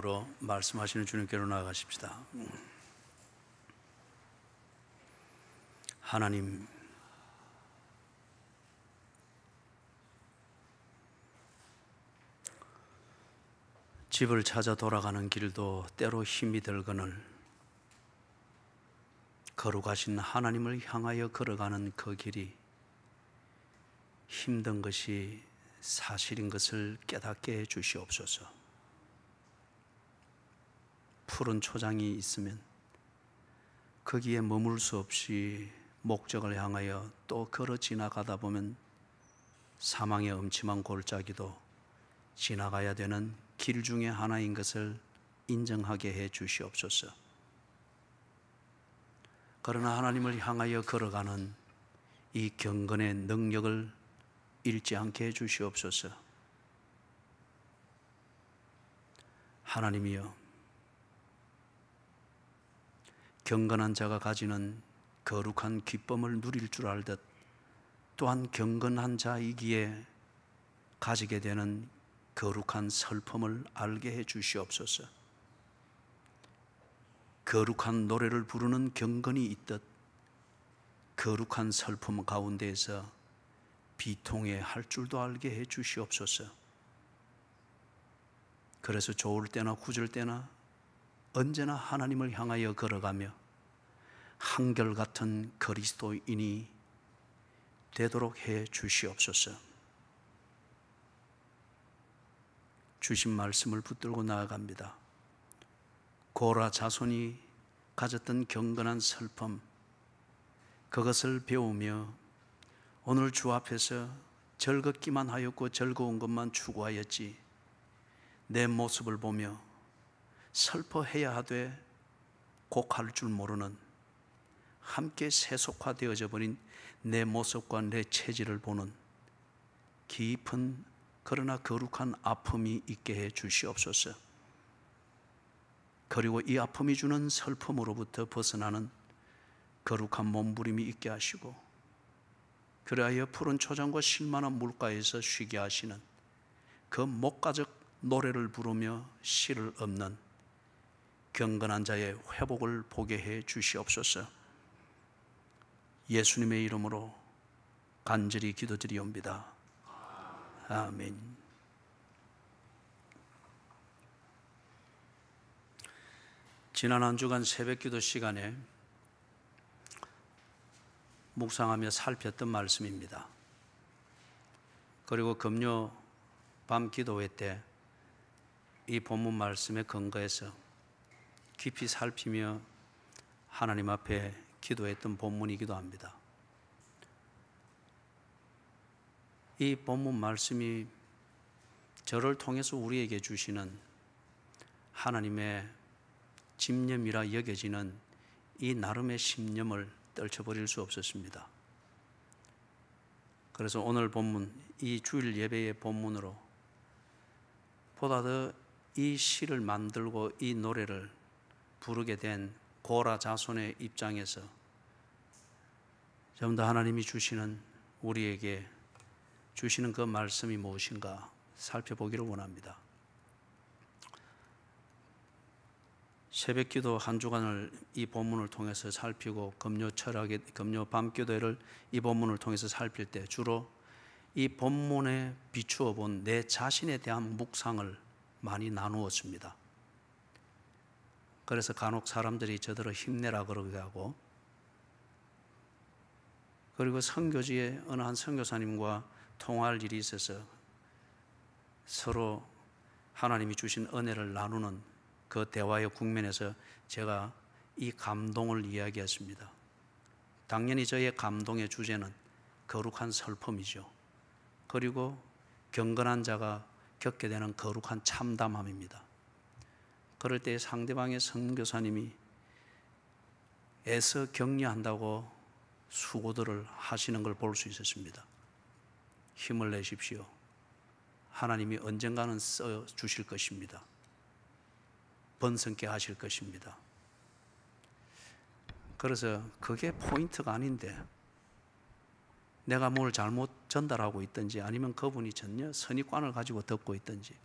기도함으로 말씀하시는 주님께로 나아가십시다. 하나님, 집을 찾아 돌아가는 길도 때로 힘이 들거늘 거룩하신 하나님을 향하여 걸어가는 그 길이 힘든 것이 사실인 것을 깨닫게 해 주시옵소서. 푸른 초장이 있으면 거기에 머물 수 없이 목적을 향하여 또 걸어 지나가다 보면 사망의 음침한 골짜기도 지나가야 되는 길 중에 하나인 것을 인정하게 해 주시옵소서. 그러나 하나님을 향하여 걸어가는 이 경건의 능력을 잃지 않게 해 주시옵소서. 하나님이여, 경건한 자가 가지는 거룩한 기쁨을 누릴 줄 알듯 또한 경건한 자이기에 가지게 되는 거룩한 슬픔을 알게 해 주시옵소서. 거룩한 노래를 부르는 경건이 있듯 거룩한 슬픔 가운데에서 비통해 할 줄도 알게 해 주시옵소서. 그래서 좋을 때나 굳을 때나 언제나 하나님을 향하여 걸어가며 한결같은 그리스도인이 되도록 해 주시옵소서. 주신 말씀을 붙들고 나아갑니다. 고라 자손이 가졌던 경건한 슬픔, 그것을 배우며 오늘 주 앞에서 즐겁기만 하였고 즐거운 것만 추구하였지 내 모습을 보며 슬퍼해야 하되 곡할 줄 모르는 함께 세속화되어져 버린 내 모습과 내 체질을 보는 깊은 그러나 거룩한 아픔이 있게 해 주시옵소서. 그리고 이 아픔이 주는 슬픔으로부터 벗어나는 거룩한 몸부림이 있게 하시고 그리하여 푸른 초장과 쉴만한 물가에서 쉬게 하시는 그 목가적 노래를 부르며 실을 엎는 경건한 자의 회복을 보게 해 주시옵소서. 예수님의 이름으로 간절히 기도드리옵니다. 아멘. 지난 한 주간 새벽기도 시간에 묵상하며 살폈던 말씀입니다. 그리고 금요 밤 기도회 때 이 본문 말씀에 근거해서 깊이 살피며 하나님 앞에 기도했던 본문이기도 합니다. 이 본문 말씀이 저를 통해서 우리에게 주시는 하나님의 집념이라 여겨지는 이 나름의 신념을 떨쳐버릴 수 없었습니다. 그래서 오늘 본문, 이 주일 예배의 본문으로 보다 더 이 시를 만들고 이 노래를 부르게 된 고라 자손의 입장에서 좀 더 하나님이 주시는, 우리에게 주시는 그 말씀이 무엇인가 살펴보기를 원합니다. 새벽기도 한 주간을 이 본문을 통해서 살피고 금요 밤기도회를 이 본문을 통해서 살필 때 주로 이 본문에 비추어 본 내 자신에 대한 묵상을 많이 나누었습니다. 그래서 간혹 사람들이 저더러 힘내라 그러기도 하고, 그리고 선교지에 어느 한 선교사님과 통화할 일이 있어서 서로 하나님이 주신 은혜를 나누는 그 대화의 국면에서 제가 이 감동을 이야기했습니다. 당연히 저의 감동의 주제는 거룩한 슬픔이죠. 그리고 경건한 자가 겪게 되는 거룩한 참담함입니다. 그럴 때 상대방의 선교사님이 애써 격려한다고 수고들을 하시는 걸 볼 수 있었습니다. 힘을 내십시오. 하나님이 언젠가는 써 주실 것입니다. 번성케 하실 것입니다. 그래서 그게 포인트가 아닌데 내가 뭘 잘못 전달하고 있든지 아니면 그분이 전혀 선입관을 가지고 듣고 있든지,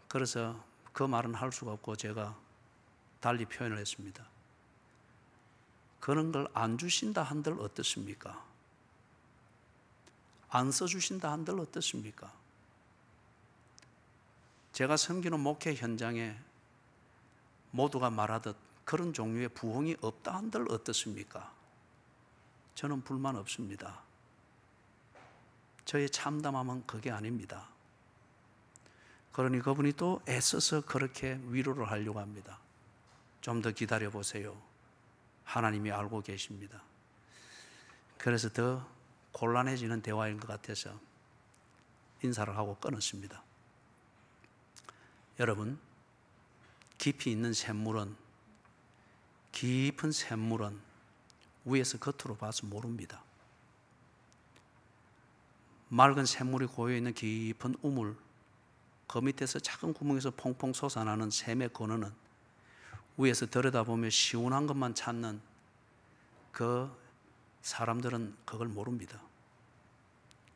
그래서 그 말은 할 수가 없고 제가 달리 표현을 했습니다. 그런 걸 안 주신다 한들 어떻습니까? 안 써주신다 한들 어떻습니까? 제가 섬기는 목회 현장에 모두가 말하듯 그런 종류의 부흥이 없다 한들 어떻습니까? 저는 불만 없습니다. 저의 참담함은 그게 아닙니다. 그러니 그분이 또 애써서 그렇게 위로를 하려고 합니다. 좀 더 기다려 보세요. 하나님이 알고 계십니다. 그래서 더 곤란해지는 대화인 것 같아서 인사를 하고 끊었습니다. 여러분, 깊이 있는 샘물은, 깊은 샘물은 위에서 겉으로 봐서 모릅니다. 맑은 샘물이 고여있는 깊은 우물, 그 밑에서 작은 구멍에서 퐁퐁 솟아나는 샘의 근원은 위에서 들여다보며 시원한 것만 찾는 그 사람들은 그걸 모릅니다.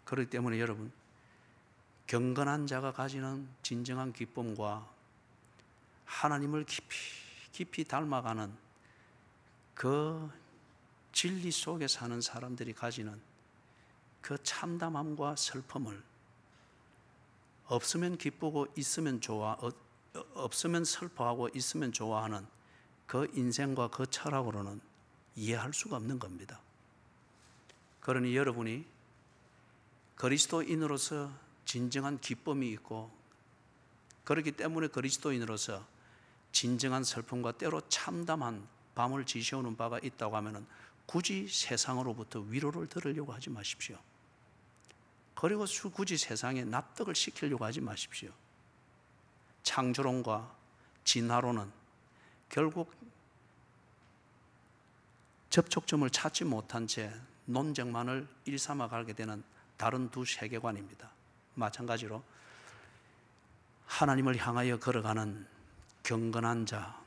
그렇기 때문에 여러분, 경건한 자가 가지는 진정한 기쁨과 하나님을 깊이 깊이 닮아가는 그 진리 속에 사는 사람들이 가지는 그 참담함과 슬픔을 없으면 기쁘고 있으면 좋아, 없으면 슬퍼하고 있으면 좋아하는 그 인생과 그 철학으로는 이해할 수가 없는 겁니다. 그러니 여러분이 그리스도인으로서 진정한 기쁨이 있고, 그렇기 때문에 그리스도인으로서 진정한 슬픔과 때로 참담한 밤을 지새우는 바가 있다고 하면 굳이 세상으로부터 위로를 들으려고 하지 마십시오. 그리고 굳이 세상에 납득을 시키려고 하지 마십시오. 창조론과 진화론은 결국 접촉점을 찾지 못한 채 논쟁만을 일삼아 가게 되는 다른 두 세계관입니다. 마찬가지로 하나님을 향하여 걸어가는 경건한 자,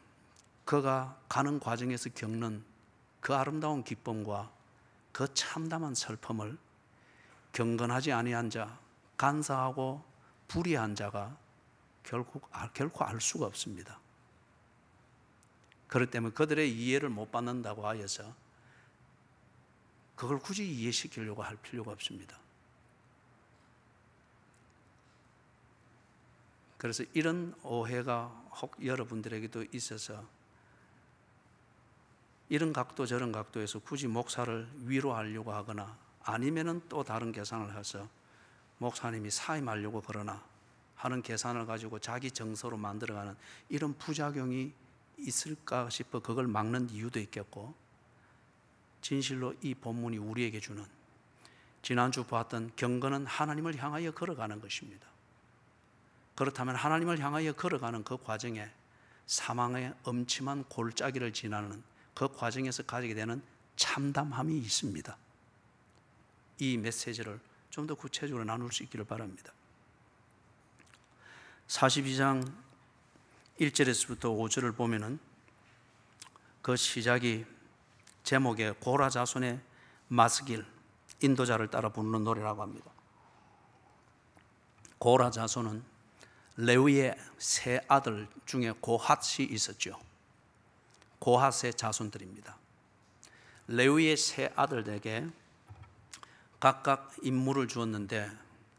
그가 가는 과정에서 겪는 그 아름다운 기쁨과 그 참담한 슬픔을 경건하지 아니한 자, 간사하고 불의한 자가 결코 알 수가 없습니다. 그렇기 때문에 그들의 이해를 못 받는다고 하여서 그걸 굳이 이해시키려고 할 필요가 없습니다. 그래서 이런 오해가 혹 여러분들에게도 있어서 이런 각도 저런 각도에서 굳이 목사를 위로하려고 하거나 아니면은 또 다른 계산을 해서 목사님이 사임하려고 그러나 하는 계산을 가지고 자기 정서로 만들어가는 이런 부작용이 있을까 싶어 그걸 막는 이유도 있겠고, 진실로 이 본문이 우리에게 주는, 지난주 보았던 경건은 하나님을 향하여 걸어가는 것입니다. 그렇다면 하나님을 향하여 걸어가는 그 과정에 사망의 엄침한 골짜기를 지나는 그 과정에서 가지게 되는 참담함이 있습니다. 이 메시지를 좀 더 구체적으로 나눌 수 있기를 바랍니다. 42장 1절에서부터 5절을 보면은 그 시작이 제목에 고라 자손의 마스길, 인도자를 따라 부르는 노래라고 합니다. 고라 자손은 레위의 세 아들 중에 고핫이 있었죠. 고핫의 자손들입니다. 레위의 세 아들에게 각각 임무를 주었는데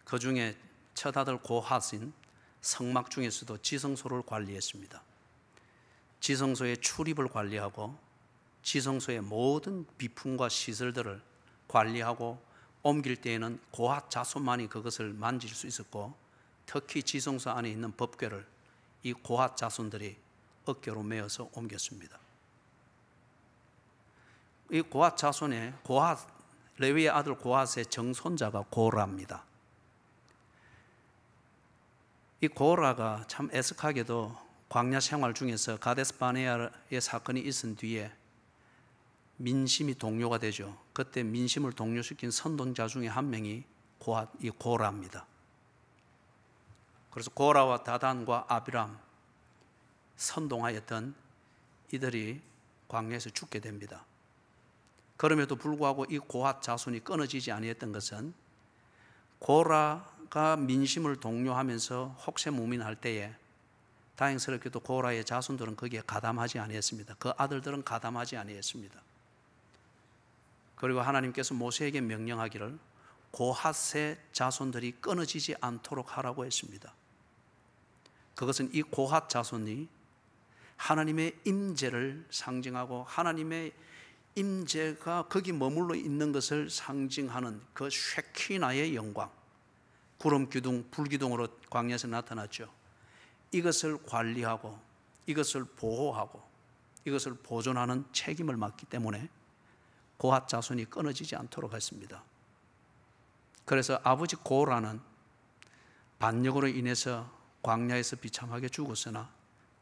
그 중에 첫 아들 고핫은 성막 중에서도 지성소를 관리했습니다. 지성소의 출입을 관리하고 지성소의 모든 비품과 시설들을 관리하고 옮길 때에는 고핫 자손만이 그것을 만질 수 있었고, 특히 지성소 안에 있는 법궤를 이 고핫 자손들이 어깨로 메어서 옮겼습니다. 이 고핫 자손의 레위의 아들 고핫의 정손자가 고라입니다. 이 고라가 참 애석하게도 광야 생활 중에서 가데스 바네아의 사건이 있은 뒤에 민심이 동료가 되죠. 그때 민심을 동료시킨 선동자 중에 한 명이 이 고라입니다. 그래서 고라와 다단과 아비람 선동하였던 이들이 광야에서 죽게 됩니다. 그럼에도 불구하고 이 고핫 자손이 끊어지지 아니했던 것은 고라가 민심을 동료하면서 혹세무민할 때에 다행스럽게도 고라의 자손들은 거기에 가담하지 아니했습니다. 그 아들들은 가담하지 아니했습니다. 그리고 하나님께서 모세에게 명령하기를 고핫의 자손들이 끊어지지 않도록 하라고 했습니다. 그것은 이 고핫 자손이 하나님의 임재를 상징하고 하나님의 임재가 거기 머물러 있는 것을 상징하는 그 쉐키나의 영광, 구름 기둥, 불 기둥으로 광야에서 나타났죠. 이것을 관리하고 이것을 보호하고 이것을 보존하는 책임을 맡기 때문에 고핫 자손이 끊어지지 않도록 했습니다. 그래서 아버지 고라는 반역으로 인해서 광야에서 비참하게 죽었으나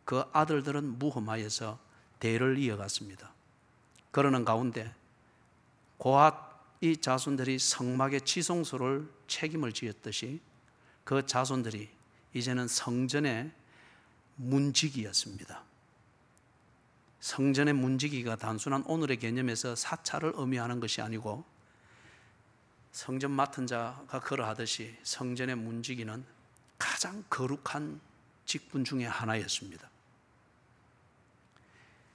그 아들들은 무험하여서 대를 이어갔습니다. 그러는 가운데 고핫 이 자손들이 성막의 지성소를 책임을 지었듯이 그 자손들이 이제는 성전의 문지기였습니다. 성전의 문지기가 단순한 오늘의 개념에서 사찰을 의미하는 것이 아니고 성전 맡은 자가 그러하듯이 성전의 문지기는 가장 거룩한 직분 중에 하나였습니다.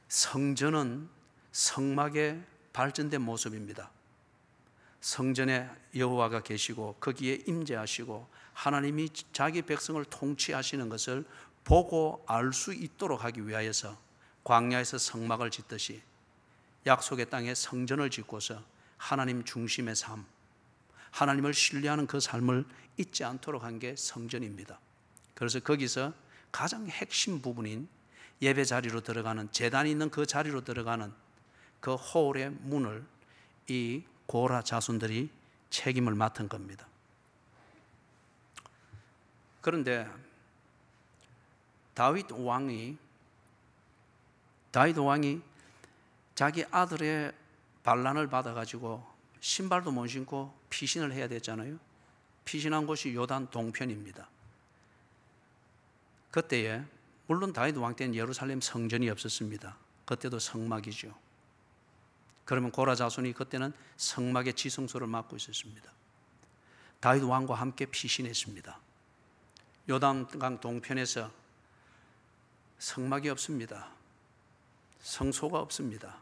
성전은 성막의 발전된 모습입니다. 성전에 여호와가 계시고 거기에 임재하시고 하나님이 자기 백성을 통치하시는 것을 보고 알 수 있도록 하기 위하여서 광야에서 성막을 짓듯이 약속의 땅에 성전을 짓고서 하나님 중심의 삶, 하나님을 신뢰하는 그 삶을 잊지 않도록 한 게 성전입니다. 그래서 거기서 가장 핵심 부분인 예배 자리로 들어가는, 제단이 있는 그 자리로 들어가는 그 홀의 문을 이 고라 자손들이 책임을 맡은 겁니다. 그런데 다윗 왕이 자기 아들의 반란을 받아가지고 신발도 못 신고 피신을 해야 됐잖아요. 피신한 곳이 요단 동편입니다. 그때에 물론 다윗 왕 때는 예루살렘 성전이 없었습니다. 그때도 성막이죠. 그러면 고라 자손이 그때는 성막의 지성소를 맡고 있었습니다. 다윗 왕과 함께 피신했습니다. 요단강 동편에서 성막이 없습니다. 성소가 없습니다.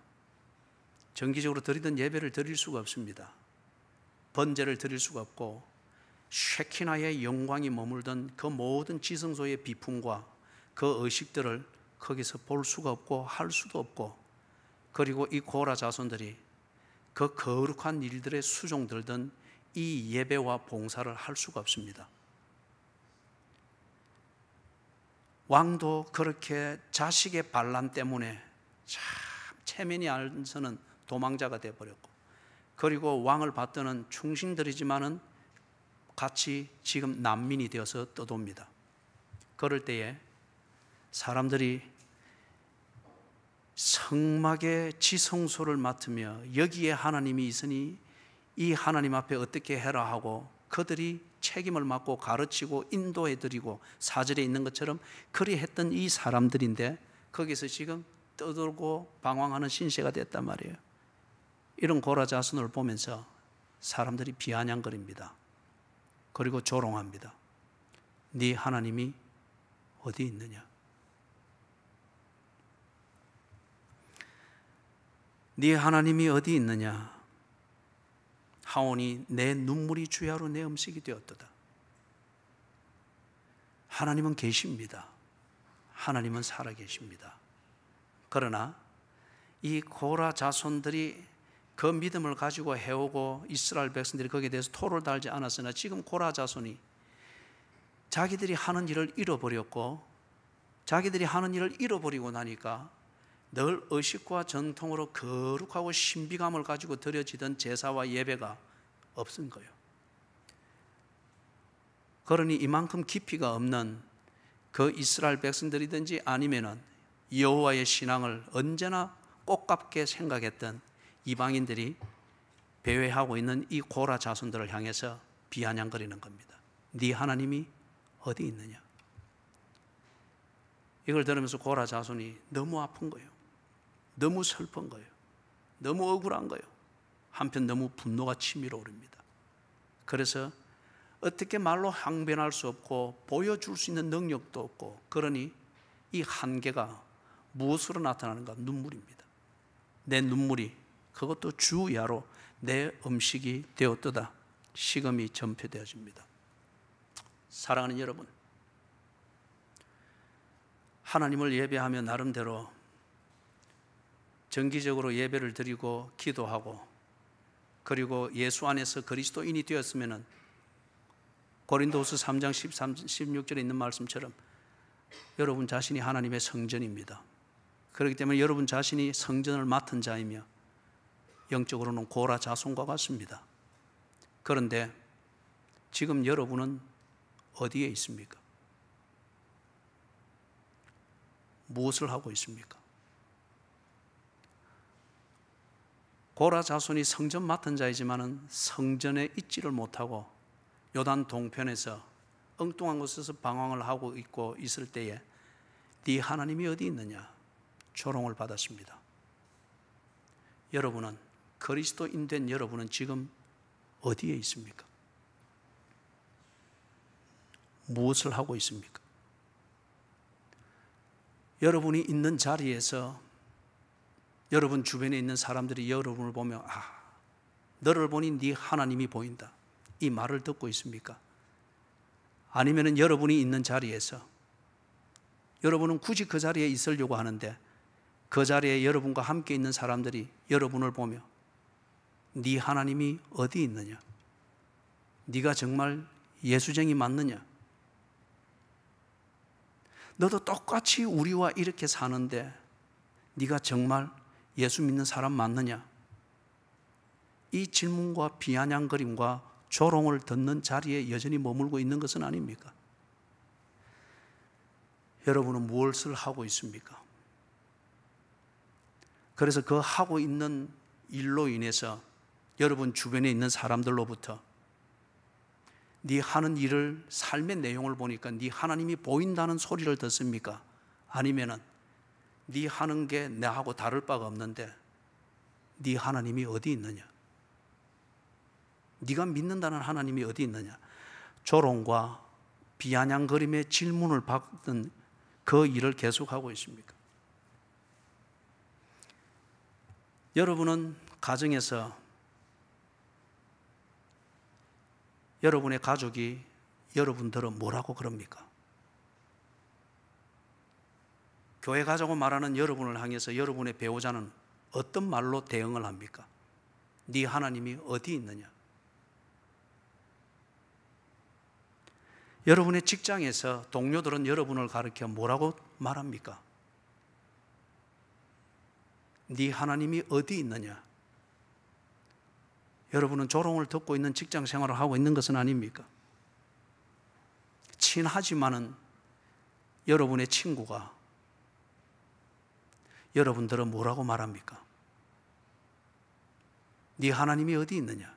정기적으로 드리던 예배를 드릴 수가 없습니다. 번제를 드릴 수가 없고 쉐키나의 영광이 머물던 그 모든 지성소의 비품과 그 의식들을 거기서 볼 수가 없고 할 수도 없고, 그리고 이 고라 자손들이 그 거룩한 일들에 수종들던 이 예배와 봉사를 할 수가 없습니다. 왕도 그렇게 자식의 반란 때문에 참 체면이 안 서는 도망자가 되어버렸고, 그리고 왕을 받드는 충신들이지만은 같이 지금 난민이 되어서 떠돕니다. 그럴 때에 사람들이 성막의 지성소를 맡으며 여기에 하나님이 있으니 이 하나님 앞에 어떻게 해라 하고 그들이 책임을 맡고 가르치고 인도해드리고 사절에 있는 것처럼 그리 했던 이 사람들인데 거기서 지금 떠들고 방황하는 신세가 됐단 말이에요. 이런 고라 자손을 보면서 사람들이 비아냥거립니다. 그리고 조롱합니다. 네 하나님이 어디 있느냐? 네 하나님이 어디 있느냐? 하오니 내 눈물이 주야로 내 음식이 되었도다. 하나님은 계십니다. 하나님은 살아계십니다. 그러나 이 고라 자손들이 그 믿음을 가지고 해오고 이스라엘 백성들이 거기에 대해서 토를 달지 않았으나 지금 고라 자손이 자기들이 하는 일을 잃어버렸고, 자기들이 하는 일을 잃어버리고 나니까 늘 의식과 전통으로 거룩하고 신비감을 가지고 드려지던 제사와 예배가 없은 거예요. 그러니 이만큼 깊이가 없는 그 이스라엘 백성들이든지 아니면은 여호와의 신앙을 언제나 꽃같게 생각했던 이방인들이 배회하고 있는 이 고라 자손들을 향해서 비아냥거리는 겁니다. 네 하나님이 어디 있느냐? 이걸 들으면서 고라 자손이 너무 아픈 거예요. 너무 슬픈 거예요. 너무 억울한 거예요. 한편 너무 분노가 치밀어 오릅니다. 그래서 어떻게 말로 항변할 수 없고 보여줄 수 있는 능력도 없고, 그러니 이 한계가 무엇으로 나타나는가? 눈물입니다. 내 눈물이 그것도 주야로 내 음식이 되었도다. 식음이 전폐되어집니다. 사랑하는 여러분, 하나님을 예배하며 나름대로 정기적으로 예배를 드리고 기도하고 그리고 예수 안에서 그리스도인이 되었으면 고린도후서 3장 13, 16절에 있는 말씀처럼 여러분 자신이 하나님의 성전입니다. 그렇기 때문에 여러분 자신이 성전을 맡은 자이며 영적으로는 고라 자손과 같습니다. 그런데 지금 여러분은 어디에 있습니까? 무엇을 하고 있습니까? 고라 자손이 성전 맡은 자이지만은 성전에 있지를 못하고 요단 동편에서 엉뚱한 곳에서 방황을 하고 있고 있을 때에 네 하나님이 어디 있느냐? 조롱을 받았습니다. 여러분은 그리스도인 된 여러분은 지금 어디에 있습니까? 무엇을 하고 있습니까? 여러분이 있는 자리에서 여러분 주변에 있는 사람들이 여러분을 보며 너를 보니 네 하나님이 보인다. 이 말을 듣고 있습니까? 아니면 여러분이 있는 자리에서 여러분은 굳이 그 자리에 있으려고 하는데 그 자리에 여러분과 함께 있는 사람들이 여러분을 보며 네 하나님이 어디 있느냐? 네가 정말 예수쟁이 맞느냐? 너도 똑같이 우리와 이렇게 사는데 네가 정말 예수 믿는 사람 맞느냐? 이 질문과 비아냥거림과 조롱을 듣는 자리에 여전히 머물고 있는 것은 아닙니까? 여러분은 무엇을 하고 있습니까? 그래서 그 하고 있는 일로 인해서 여러분 주변에 있는 사람들로부터 네 하는 일을 삶의 내용을 보니까 네 하나님이 보인다는 소리를 듣습니까? 아니면은 네 하는 게 나하고 다를 바가 없는데 네 하나님이 어디 있느냐? 네가 믿는다는 하나님이 어디 있느냐? 조롱과 비아냥거림의 질문을 받는 그 일을 계속하고 있습니까? 여러분은 가정에서 여러분의 가족이 여러분들은 뭐라고 그럽니까? 교회 가자고 말하는 여러분을 향해서 여러분의 배우자는 어떤 말로 대응을 합니까? 네 하나님이 어디 있느냐? 여러분의 직장에서 동료들은 여러분을 가리켜 뭐라고 말합니까? 네 하나님이 어디 있느냐? 여러분은 조롱을 듣고 있는 직장 생활을 하고 있는 것은 아닙니까? 친하지만은 여러분의 친구가 여러분들은 뭐라고 말합니까? 네 하나님이 어디 있느냐?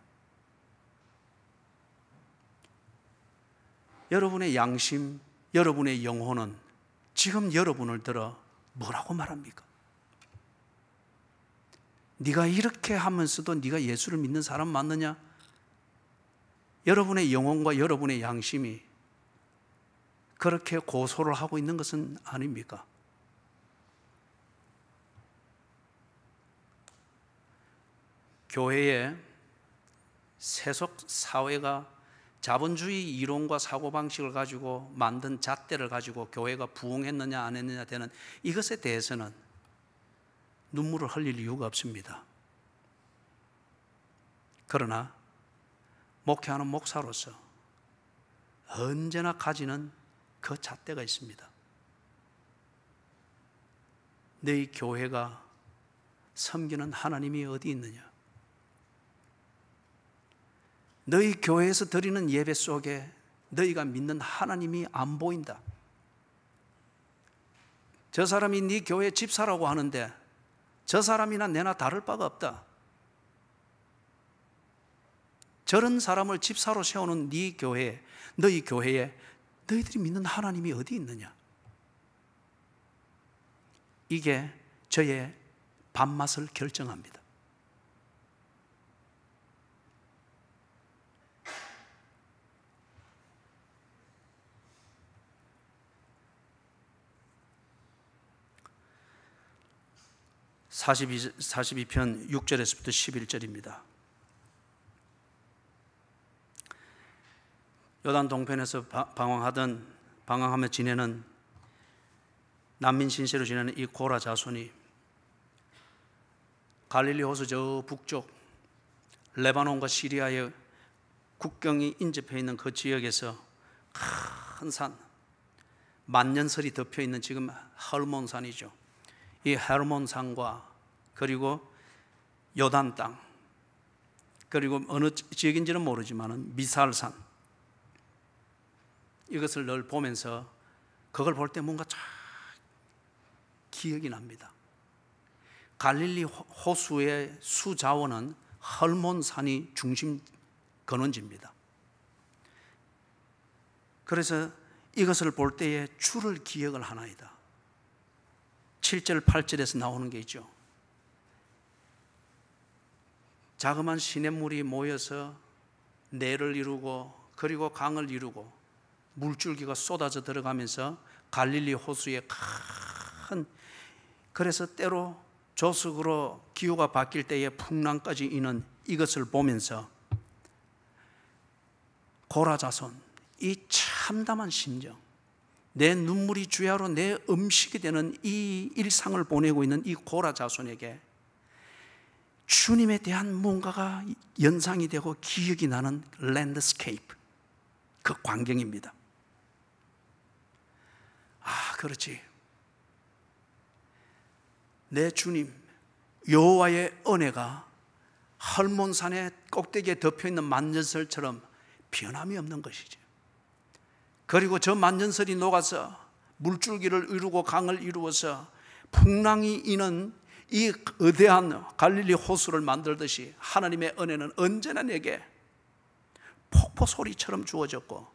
여러분의 양심, 여러분의 영혼은 지금 여러분을 들어 뭐라고 말합니까? 네가 이렇게 하면서도 네가 예수를 믿는 사람 맞느냐? 여러분의 영혼과 여러분의 양심이 그렇게 고소를 하고 있는 것은 아닙니까? 교회의 세속 사회가 자본주의 이론과 사고방식을 가지고 만든 잣대를 가지고 교회가 부흥했느냐 안 했느냐 되는 이것에 대해서는 눈물을 흘릴 이유가 없습니다. 그러나 목회하는 목사로서 언제나 가지는 그 잣대가 있습니다. 너희 교회가 섬기는 하나님이 어디 있느냐? 너희 교회에서 드리는 예배 속에 너희가 믿는 하나님이 안 보인다. 저 사람이 네 교회 집사라고 하는데 저 사람이나 내나 다를 바가 없다. 저런 사람을 집사로 세우는 네 교회, 너희 교회에 너희들이 믿는 하나님이 어디 있느냐? 이게 저의 밥맛을 결정합니다. 42편 6절에서부터 11절입니다. 요단 동편에서 방황하며 지내는 난민 신세로 지내는 이 고라 자손이 갈릴리 호수 저 북쪽 레바논과 시리아의 국경이 인접해 있는 그 지역에서 큰 산, 만년설이 덮여 있는 지금 헐몬산이죠. 이 헐몬산과 그리고 요단 땅, 그리고 어느 지역인지는 모르지만 미살산, 이것을 늘 보면서 그걸 볼 때 뭔가 참 기억이 납니다. 갈릴리 호수의 수자원은 헐몬산이 중심 근원지입니다. 그래서 이것을 볼 때에 주를 기억을 하나이다. 7절 8절에서 나오는 게 있죠. 자그마한 시냇물이 모여서 내를 이루고 그리고 강을 이루고 물줄기가 쏟아져 들어가면서 갈릴리 호수에 큰, 그래서 때로 조석으로 기후가 바뀔 때에 풍랑까지 이는 이것을 보면서 고라 자손, 이 참담한 심정, 내 눈물이 주야로 내 음식이 되는 이 일상을 보내고 있는 이 고라 자손에게 주님에 대한 뭔가가 연상이 되고 기억이 나는 랜드스케이프, 그 광경입니다. 아, 그렇지. 내 주님 여호와의 은혜가 헐몬산의 꼭대기에 덮여있는 만년설처럼 변함이 없는 것이죠. 그리고 저 만년설이 녹아서 물줄기를 이루고 강을 이루어서 풍랑이 이는 이 거대한 갈릴리 호수를 만들듯이 하나님의 은혜는 언제나 내게 폭포 소리처럼 주어졌고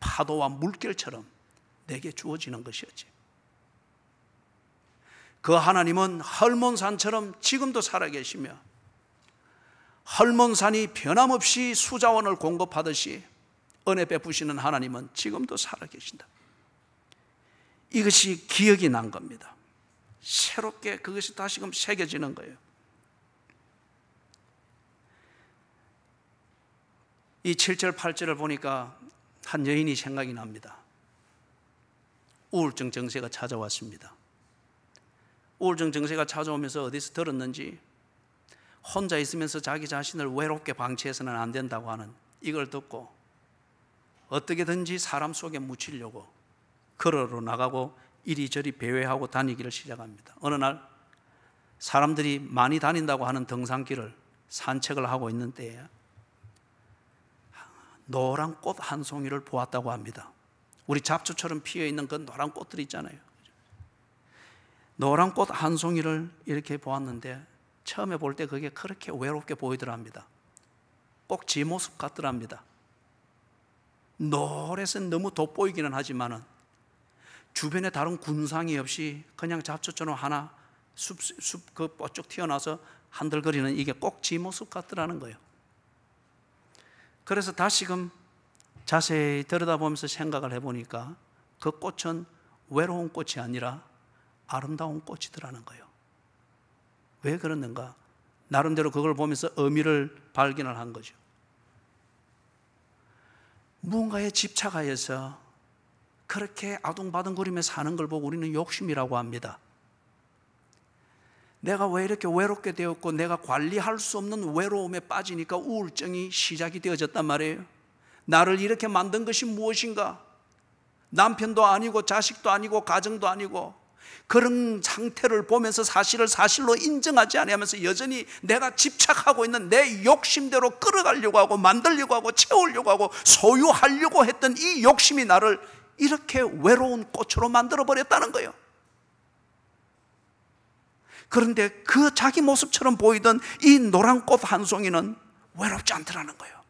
파도와 물결처럼 내게 주어지는 것이었지. 그 하나님은 헐몬산처럼 지금도 살아계시며 헐몬산이 변함없이 수자원을 공급하듯이 은혜 베푸시는 하나님은 지금도 살아계신다. 이것이 기억이 난 겁니다. 새롭게 그것이 다시금 새겨지는 거예요. 이 7절 8절을 보니까 한 여인이 생각이 납니다. 우울증 증세가 찾아왔습니다. 우울증 증세가 찾아오면서 어디서 들었는지 혼자 있으면서 자기 자신을 외롭게 방치해서는 안 된다고 하는 이걸 듣고 어떻게든지 사람 속에 묻히려고 걸어로 나가고 이리저리 배회하고 다니기를 시작합니다. 어느 날 사람들이 많이 다닌다고 하는 등산길을 산책을 하고 있는 때에 노란 꽃 한 송이를 보았다고 합니다. 우리 잡초처럼 피어있는 그 노란 꽃들 있잖아요. 노란 꽃 한 송이를 이렇게 보았는데 처음에 볼 때 그게 그렇게 외롭게 보이더랍니다. 꼭 지 모습 같더랍니다. 노래서 너무 돋보이기는 하지만은 주변에 다른 군상이 없이 그냥 잡초처럼 하나 숲 그 뻗쭉 튀어나와서 한들거리는 이게 꼭 지 모습 같더라는 거예요. 그래서 다시금 자세히 들여다보면서 생각을 해보니까 그 꽃은 외로운 꽃이 아니라 아름다운 꽃이더라는 거예요. 왜 그러는가? 나름대로 그걸 보면서 의미를 발견을 한 거죠. 무언가에 집착하여서 그렇게 아둥바둥거리며 사는 걸 보고 우리는 욕심이라고 합니다. 내가 왜 이렇게 외롭게 되었고 내가 관리할 수 없는 외로움에 빠지니까 우울증이 시작이 되어졌단 말이에요. 나를 이렇게 만든 것이 무엇인가? 남편도 아니고 자식도 아니고 가정도 아니고 그런 상태를 보면서 사실을 사실로 인정하지 않으면서 여전히 내가 집착하고 있는 내 욕심대로 끌어가려고 하고 만들려고 하고 채우려고 하고 소유하려고 했던 이 욕심이 나를 이렇게 외로운 꽃으로 만들어버렸다는 거예요. 그런데 그 자기 모습처럼 보이던 이 노란 꽃 한 송이는 외롭지 않더라는 거예요.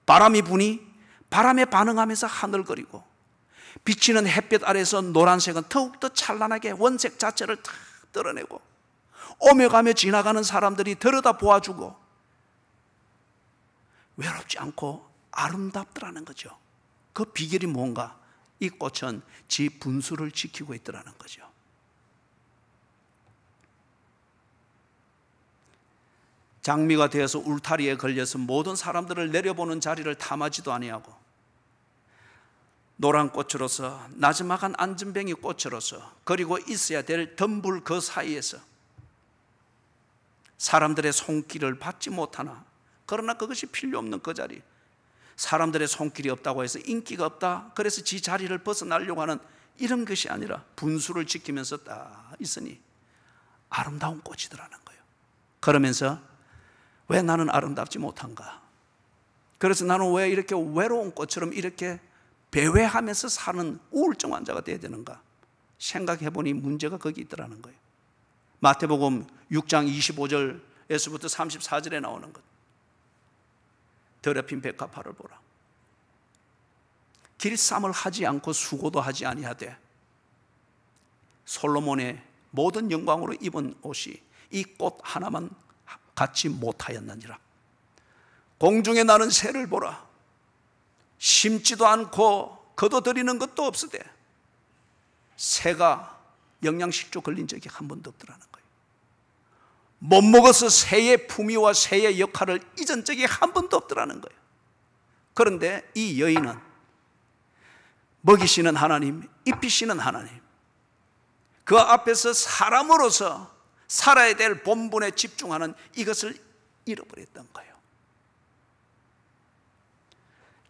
바람이 부니 바람에 반응하면서 하늘거리고 비치는 햇빛 아래서 노란색은 더욱더 찬란하게 원색 자체를 다 드러내고 오며 가며 지나가는 사람들이 들여다보아주고 외롭지 않고 아름답더라는 거죠. 그 비결이 뭔가? 이 꽃은 지 분수를 지키고 있더라는 거죠. 장미가 되어서 울타리에 걸려서 모든 사람들을 내려보는 자리를 탐하지도 아니하고, 노란 꽃으로서 나지막한 안전뱅이 꽃으로서 그리고 있어야 될 덤불 그 사이에서 사람들의 손길을 받지 못하나, 그러나 그것이 필요 없는 그 자리, 사람들의 손길이 없다고 해서 인기가 없다, 그래서 지 자리를 벗어나려고 하는 이런 것이 아니라 분수를 지키면서 딱 있으니 아름다운 꽃이더라는 거예요. 그러면서 왜 나는 아름답지 못한가? 그래서 나는 왜 이렇게 외로운 꽃처럼 이렇게 배회하면서 사는 우울증 환자가 되어야 되는가? 생각해보니 문제가 거기 있더라는 거예요. 마태복음 6장 25절에서부터 34절에 나오는 것. 더럽힌 백합화를 보라. 길쌈을 하지 않고 수고도 하지 아니하되 솔로몬의 모든 영광으로 입은 옷이 이 꽃 하나만 갖지 못하였느니라. 공중에 나는 새를 보라. 심지도 않고 거둬들이는 것도 없으되 새가 영양실조 걸린 적이 한 번도 없더라는 거예요. 못 먹어서 새의 품위와 새의 역할을 잊은 적이 한 번도 없더라는 거예요. 그런데 이 여인은 먹이시는 하나님, 입히시는 하나님, 그 앞에서 사람으로서 살아야 될 본분에 집중하는 이것을 잃어버렸던 거예요.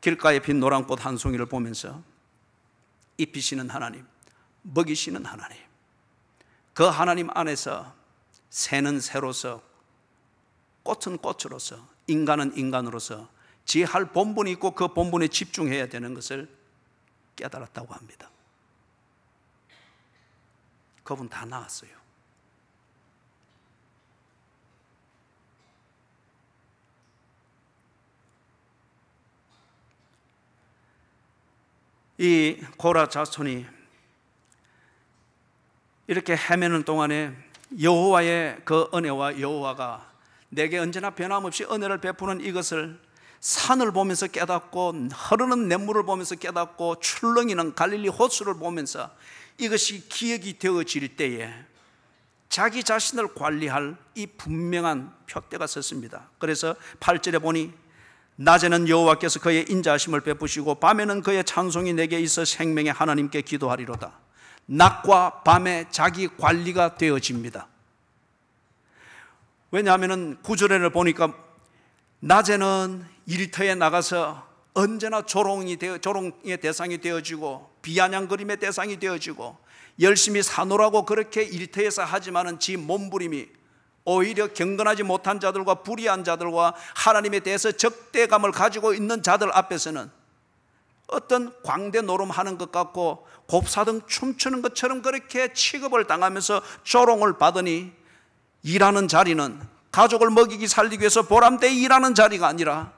길가에 핀 노란 꽃 한 송이를 보면서 입히시는 하나님, 먹이시는 하나님, 그 하나님 안에서 새는 새로서, 꽃은 꽃으로서, 인간은 인간으로서 지할 본분이 있고 그 본분에 집중해야 되는 것을 깨달았다고 합니다. 그분 다 나았어요. 이 고라 자손이 이렇게 헤매는 동안에 여호와의 그 은혜와 여호와가 내게 언제나 변함없이 은혜를 베푸는 이것을 산을 보면서 깨닫고, 흐르는 냇물을 보면서 깨닫고, 출렁이는 갈릴리 호수를 보면서 이것이 기억이 되어질 때에 자기 자신을 관리할 이 분명한 표대가 섰습니다. 그래서 8절에 보니 낮에는 여호와께서 그의 인자하심을 베푸시고 밤에는 그의 찬송이 내게 있어 생명의 하나님께 기도하리로다. 낮과 밤에 자기 관리가 되어집니다. 왜냐하면 9절을 보니까 낮에는 일터에 나가서 언제나 조롱의 대상이 되어지고 비아냥거림의 대상이 되어지고 열심히 사노라고 그렇게 일터에서 하지만은 지 몸부림이 오히려 경건하지 못한 자들과 불의한 자들과 하나님에 대해서 적대감을 가지고 있는 자들 앞에서는 어떤 광대 노름하는 것 같고 곱사등 춤추는 것처럼 그렇게 취급을 당하면서 조롱을 받으니, 일하는 자리는 가족을 먹이기 살리기 위해서 보람되이 일하는 자리가 아니라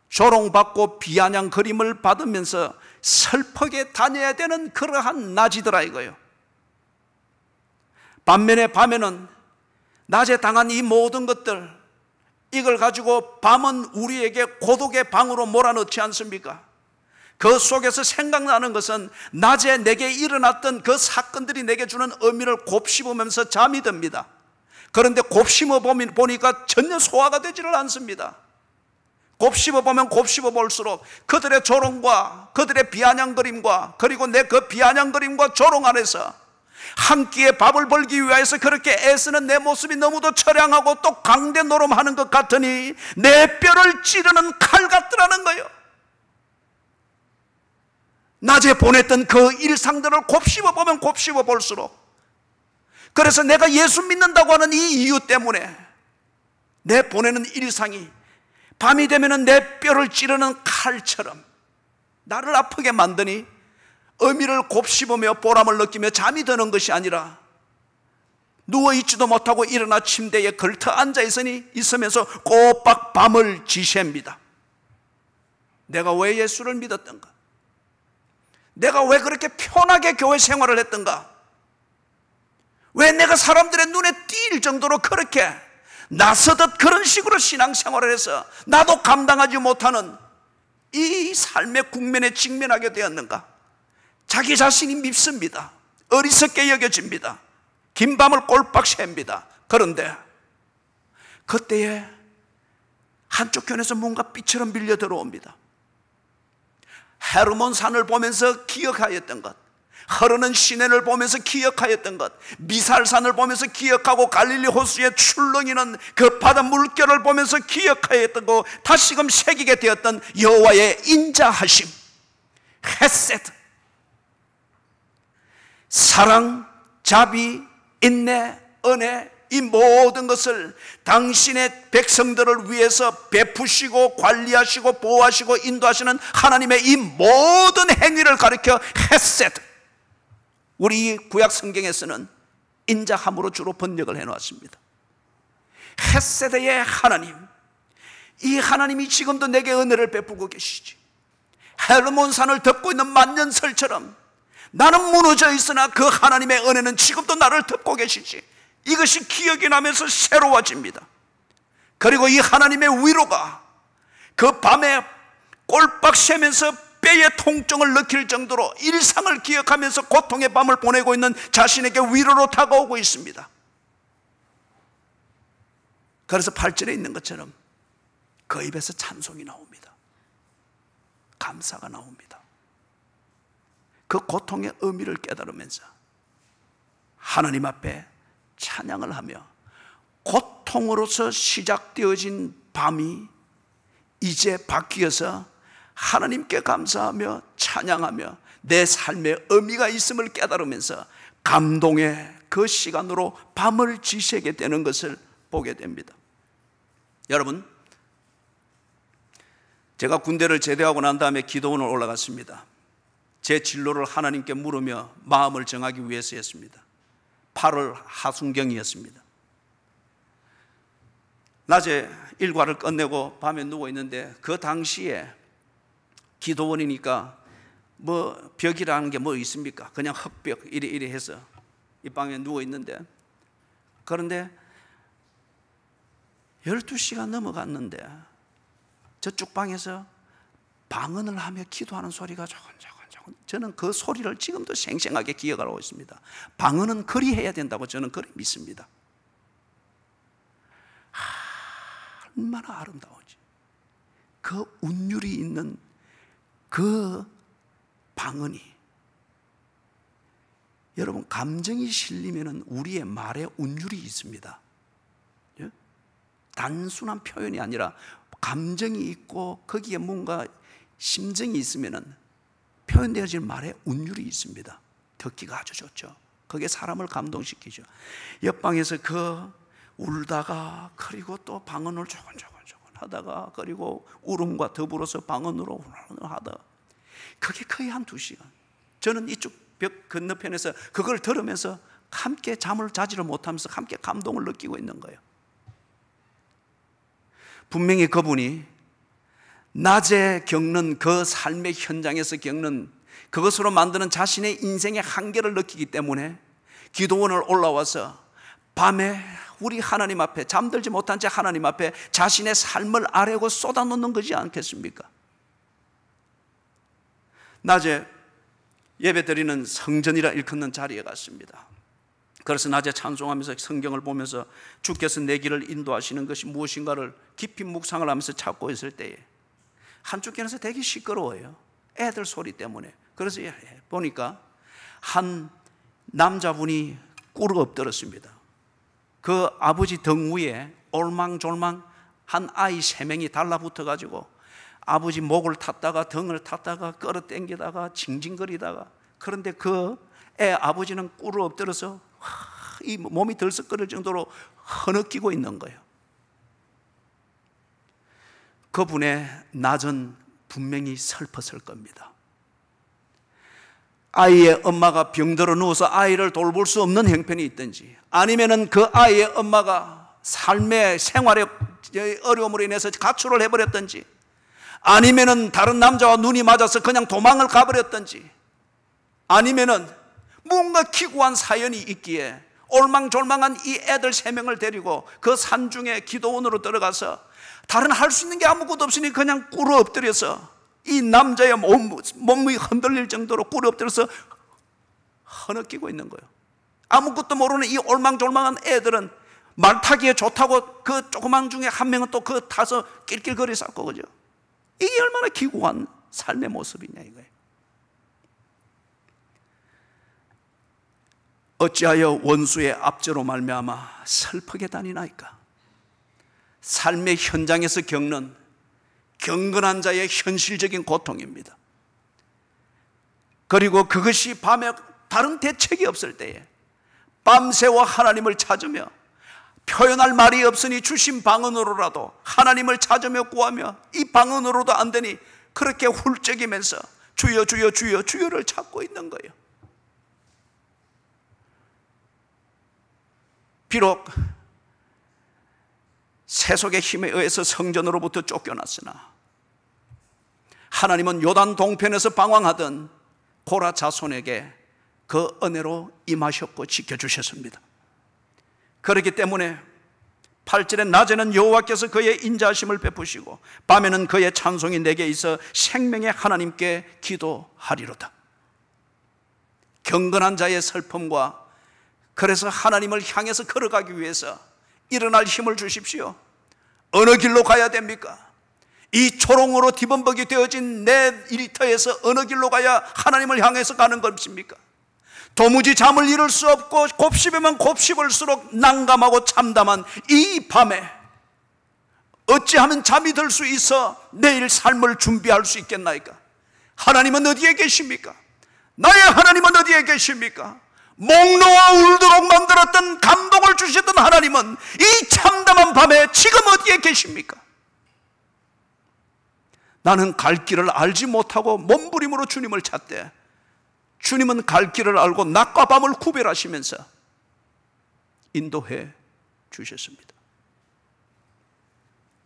조롱받고 비아냥거림을 받으면서 슬프게 다녀야 되는 그러한 낮이더라 이거예요. 반면에 밤에는 낮에 당한 이 모든 것들, 이걸 가지고 밤은 우리에게 고독의 방으로 몰아넣지 않습니까? 그 속에서 생각나는 것은 낮에 내게 일어났던 그 사건들이 내게 주는 의미를 곱씹으면서 잠이 듭니다. 그런데 곱씹어 보니까 전혀 소화가 되지를 않습니다. 곱씹어 보면 곱씹어 볼수록 그들의 조롱과 그들의 비아냥거림과 그리고 내 그 비아냥거림과 조롱 안에서 한 끼의 밥을 벌기 위해서 그렇게 애쓰는 내 모습이 너무도 처량하고 또 강대 노름하는 것 같으니 내 뼈를 찌르는 칼 같더라는 거예요. 낮에 보냈던 그 일상들을 곱씹어 보면 곱씹어 볼수록, 그래서 내가 예수 믿는다고 하는 이 이유 때문에 내 보내는 일상이 밤이 되면 내 뼈를 찌르는 칼처럼 나를 아프게 만드니 의미를 곱씹으며 보람을 느끼며 잠이 드는 것이 아니라 누워있지도 못하고 일어나 침대에 걸터 있으면서 꼬박 밤을 지새웁니다. 내가 왜 예수를 믿었던가? 내가 왜 그렇게 편하게 교회 생활을 했던가? 왜 내가 사람들의 눈에 띌 정도로 그렇게 나서듯 그런 식으로 신앙생활을 해서 나도 감당하지 못하는 이 삶의 국면에 직면하게 되었는가? 자기 자신이 밉습니다. 어리석게 여겨집니다. 긴 밤을 꼴박 셉니다. 그런데 그때에 한쪽 견에서 뭔가 빛처럼 밀려 들어옵니다. 헤르몬 산을 보면서 기억하였던 것, 흐르는 시내를 보면서 기억하였던 것, 미살산을 보면서 기억하고 갈릴리 호수에 출렁이는 그 바다 물결을 보면서 기억하였던 것, 다시금 새기게 되었던 여호와의 인자하심, 헤세드, 사랑, 자비, 인내, 은혜, 이 모든 것을 당신의 백성들을 위해서 베푸시고 관리하시고 보호하시고 인도하시는 하나님의 이 모든 행위를 가리켜 헤세드, 우리 구약 성경에서는 인자함으로 주로 번역을 해놓았습니다. 헤세드의 하나님, 이 하나님이 지금도 내게 은혜를 베푸고 계시지. 헤르몬산을 덮고 있는 만년설처럼 나는 무너져 있으나 그 하나님의 은혜는 지금도 나를 덮고 계시지. 이것이 기억이 나면서 새로워집니다. 그리고 이 하나님의 위로가 그 밤에 꼴박 새면서 뼈의 통증을 느낄 정도로 일상을 기억하면서 고통의 밤을 보내고 있는 자신에게 위로로 다가오고 있습니다. 그래서 8절에 있는 것처럼 그 입에서 찬송이 나옵니다. 감사가 나옵니다. 그 고통의 의미를 깨달으면서 하나님 앞에 찬양을 하며 고통으로서 시작되어진 밤이 이제 바뀌어서 하나님께 감사하며 찬양하며 내 삶에 의미가 있음을 깨달으면서 감동의 그 시간으로 밤을 지새게 되는 것을 보게 됩니다. 여러분, 제가 군대를 제대하고 난 다음에 기도원을 올라갔습니다. 제 진로를 하나님께 물으며 마음을 정하기 위해서였습니다. 8월 하순경이었습니다. 낮에 일과를 끝내고 밤에 누워 있는데 그 당시에 기도원이니까 뭐 벽이라는 게 뭐 있습니까? 그냥 흙벽 이래 해서 이 방에 누워 있는데, 그런데 12시가 넘어갔는데 저쪽 방에서 방언을 하며 기도하는 소리가 조금 저는 그 소리를 지금도 생생하게 기억하고 있습니다. 방언은 그리 해야 된다고 저는 그리 믿습니다. 얼마나 아름다운지. 그 운율이 있는 그 방언이, 여러분, 감정이 실리면 우리의 말에 운율이 있습니다. 단순한 표현이 아니라 감정이 있고 거기에 뭔가 심정이 있으면 표현되어질 말에 운율이 있습니다. 듣기가 아주 좋죠. 그게 사람을 감동시키죠. 옆방에서 그 울다가 그리고 또 방언을 조금 하다가 그리고 울음과 더불어서 방언으로 하다가 그게 거의 한 2시간. 저는 이쪽 벽 건너편에서 그걸 들으면서 함께 잠을 자지를 못하면서 함께 감동을 느끼고 있는 거예요. 분명히 그분이 낮에 겪는 그 삶의 현장에서 겪는 그것으로 만드는 자신의 인생의 한계를 느끼기 때문에 기도원을 올라와서 밤에 우리 하나님 앞에, 잠들지 못한 채 하나님 앞에 자신의 삶을 아뢰고 쏟아놓는 거지 않겠습니까? 낮에 예배드리는 성전이라 일컫는 자리에 갔습니다. 그래서 낮에 찬송하면서 성경을 보면서 주께서 내 길을 인도하시는 것이 무엇인가를 깊이 묵상을 하면서 찾고 있을 때에 한쪽 견에서 되게 시끄러워요. 애들 소리 때문에. 그래서 보니까 한 남자분이 꿇어 엎드렸습니다. 그 아버지 등 위에 올망졸망 한 아이 3명이 달라붙어 가지고 아버지 목을 탔다가 등을 탔다가 끌어당기다가 징징거리다가, 그런데 그 애 아버지는 꿇어 엎드려서 이 몸이 들썩거릴 정도로 흐느끼고 있는 거예요. 그분의 낮은 분명히 슬펐을 겁니다. 아이의 엄마가 병들어 누워서 아이를 돌볼 수 없는 형편이 있든지, 아니면은 그 아이의 엄마가 삶의 생활의 어려움으로 인해서 가출을 해버렸든지, 아니면은 다른 남자와 눈이 맞아서 그냥 도망을 가버렸든지, 아니면은 뭔가 기구한 사연이 있기에 올망졸망한 이 애들 3명을 데리고 그 산중에 기도원으로 들어가서 다른 할 수 있는 게 아무것도 없으니 그냥 꿇어 엎드려서 이 남자의 몸이 흔들릴 정도로 꿇어 엎드려서 흐느끼고 있는 거예요. 아무것도 모르는 이 올망졸망한 애들은 말 타기에 좋다고 그 조그만 중에 한 명은 또 그 타서 낄낄거리 쌓고, 그죠? 이게 얼마나 기구한 삶의 모습이냐 이거예요. 어찌하여 원수의 압제로 말미암아 슬프게 다니나이까? 삶의 현장에서 겪는 경건한 자의 현실적인 고통입니다. 그리고 그것이 밤에 다른 대책이 없을 때에 밤새워 하나님을 찾으며 표현할 말이 없으니 주신 방언으로라도 하나님을 찾으며 구하며 이 방언으로도 안 되니 그렇게 훌쩍이면서 주여 주여 주여 주여를 찾고 있는 거예요. 비록 세속의 힘에 의해서 성전으로부터 쫓겨났으나 하나님은 요단 동편에서 방황하던 고라 자손에게 그 은혜로 임하셨고 지켜주셨습니다. 그렇기 때문에 8절에 낮에는 여호와께서 그의 인자하심을 베푸시고 밤에는 그의 찬송이 내게 있어 생명의 하나님께 기도하리로다. 경건한 자의 슬픔과 그래서 하나님을 향해서 걸어가기 위해서 일어날 힘을 주십시오. 어느 길로 가야 됩니까? 이 초롱으로 뒤범벅이 되어진 내 일터에서 어느 길로 가야 하나님을 향해서 가는 것입니까? 도무지 잠을 이룰 수 없고 곱씹으면 곱씹을수록 난감하고 참담한 이 밤에 어찌하면 잠이 들 수 있어 내일 삶을 준비할 수 있겠나이까? 하나님은 어디에 계십니까? 나의 하나님은 어디에 계십니까? 목 놓아 울도록 만들었던 감동을 주셨던 하나님은 이 참담한 밤에 지금 어디에 계십니까? 나는 갈 길을 알지 못하고 몸부림으로 주님을 찾되 주님은 갈 길을 알고 낮과 밤을 구별하시면서 인도해 주셨습니다.